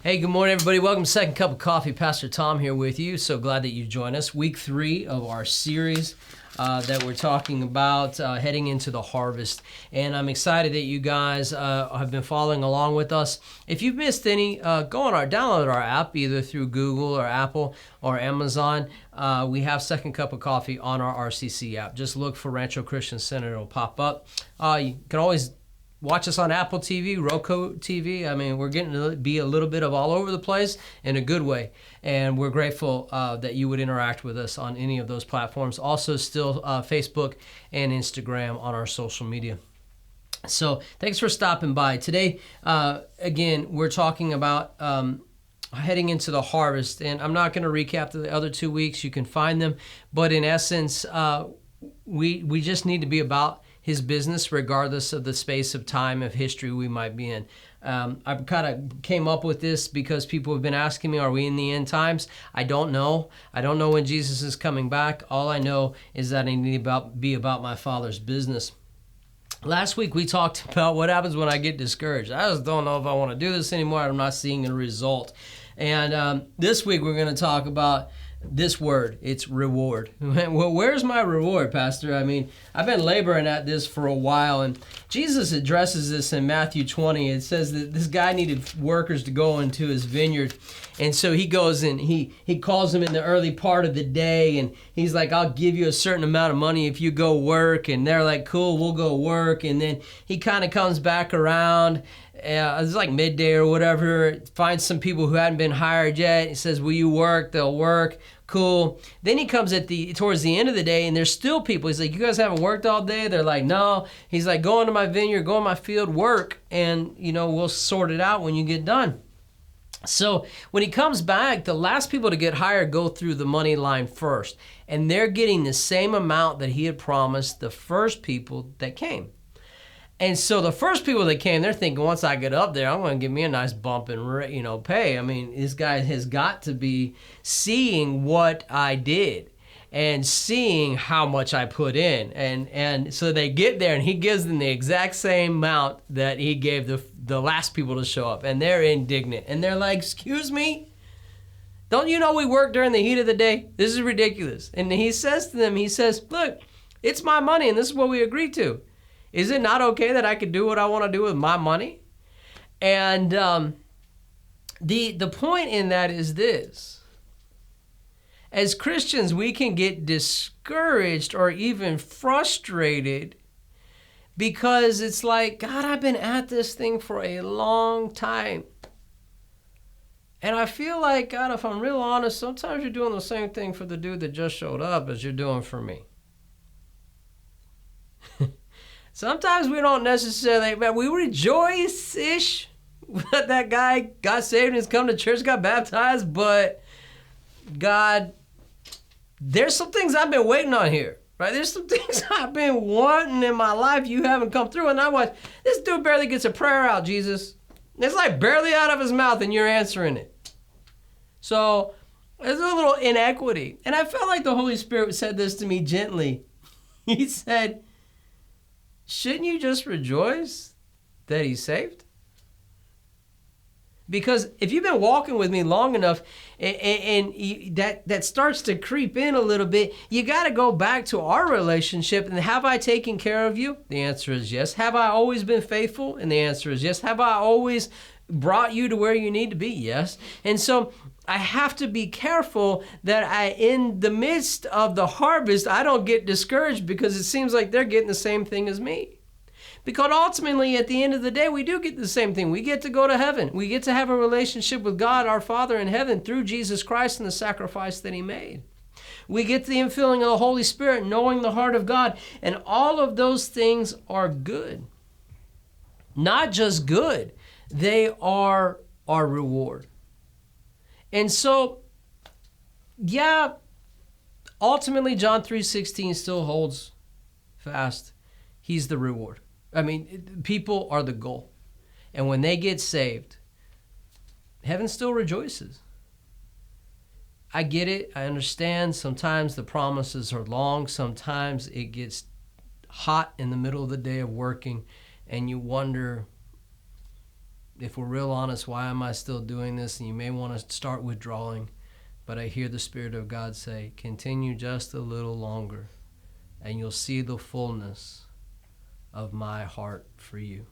Hey, good morning, everybody. Welcome to Second Cup of Coffee. Pastor Tom here with you. So glad that you joined us. Week 3 of our series that we're talking about heading into the harvest. And I'm excited that you guys have been following along with us. If you've missed any, download our app either through Google or Apple or Amazon. We have Second Cup of Coffee on our RCC app. Just look for Rancho Christian Center. It'll pop up. You can always watch us on Apple TV, Roku TV. I mean, we're getting to be a little bit of all over the place in a good way. And we're grateful that you would interact with us on any of those platforms. Also, still Facebook and Instagram on our social media. So thanks for stopping by. Today, again, we're talking about heading into the harvest. And I'm not going to recap the other 2 weeks. You can find them. But in essence, we just need to be about His business, regardless of the space of time of history we might be in. I kind of came up with this because people have been asking me, are we in the end times? I don't know. I don't know when Jesus is coming back. All I know is that I need to be about my Father's business. Last week we talked about what happens when I get discouraged. I just don't know if I want to do this anymore. I'm not seeing a result. And this week we're going to talk about this word. It's reward. Well, where's my reward, Pastor? I mean, I've been laboring at this for a while, and Jesus addresses this in Matthew 20. It says that this guy needed workers to go into his vineyard, and so he goes and he calls them in the early part of the day, and he's like, I'll give you a certain amount of money if you go work, and they're like, cool, we'll go work, and then he kind of comes back around. It's like midday or whatever, finds some people who hadn't been hired yet. He says, will you work? They'll work. Cool. Then he comes towards the end of the day, and there's still people. He's like, you guys haven't worked all day? They're like, no. He's like, go into my vineyard, go in my field, work, and we'll sort it out when you get done. So when he comes back, the last people to get hired go through the money line first, and they're getting the same amount that he had promised the first people that came. And so the first people that came, they're thinking, once I get up there, I'm going to give me a nice bump in pay. I mean, this guy has got to be seeing what I did and seeing how much I put in. And so they get there, and he gives them the exact same amount that he gave the last people to show up. And they're indignant. And they're like, excuse me? Don't you know we work during the heat of the day? This is ridiculous. And he says to them, look, it's my money, and this is what we agreed to. Is it not okay that I could do what I want to do with my money? And the point in that is this. As Christians, we can get discouraged or even frustrated because it's like, God, I've been at this thing for a long time. And I feel like, God, if I'm real honest, sometimes you're doing the same thing for the dude that just showed up as you're doing for me. Sometimes we don't necessarily, we rejoice-ish that that guy got saved and has come to church, got baptized, but God, there's some things I've been waiting on here, right? There's some things I've been wanting in my life you haven't come through, and I watch, this dude barely gets a prayer out, Jesus. It's like barely out of his mouth, and you're answering it. So there's a little inequity, and I felt like the Holy Spirit said this to me gently. He said, shouldn't you just rejoice that he's saved? Because if you've been walking with me long enough and that starts to creep in a little bit, you got to go back to our relationship. And have I taken care of you? The answer is yes. Have I always been faithful? And the answer is yes. Have I always brought you to where you need to be? Yes. And so I have to be careful that in the midst of the harvest, I don't get discouraged because it seems like they're getting the same thing as me. Because ultimately, at the end of the day, we do get the same thing. We get to go to heaven. We get to have a relationship with God, our Father in heaven, through Jesus Christ and the sacrifice that he made. We get the infilling of the Holy Spirit, knowing the heart of God. And all of those things are good. Not just good. They are our reward. And so, yeah, ultimately John 3:16 still holds fast. He's the reward. I mean, people are the goal. And when they get saved, heaven still rejoices. I get it. I understand. Sometimes the promises are long. Sometimes it gets hot in the middle of the day of working, and you wonder, if we're real honest, why am I still doing this? And you may want to start withdrawing. But I hear the Spirit of God say, continue just a little longer, and you'll see the fullness of my heart for you.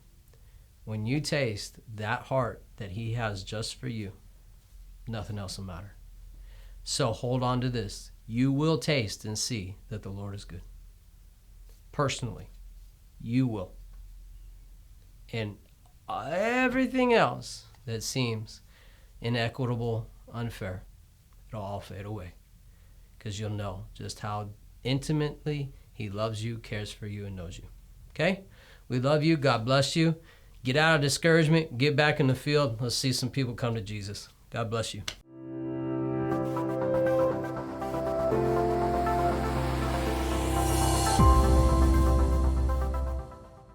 When you taste that heart that he has just for you, nothing else will matter. So hold on to this. You will taste and see that the Lord is good. Personally, you will. And everything else that seems inequitable, unfair, it'll all fade away, because you'll know just how intimately he loves you, cares for you, and knows you. Okay? We love you. God bless you. Get out of discouragement. Get back in the field. Let's see some people come to Jesus. God bless you.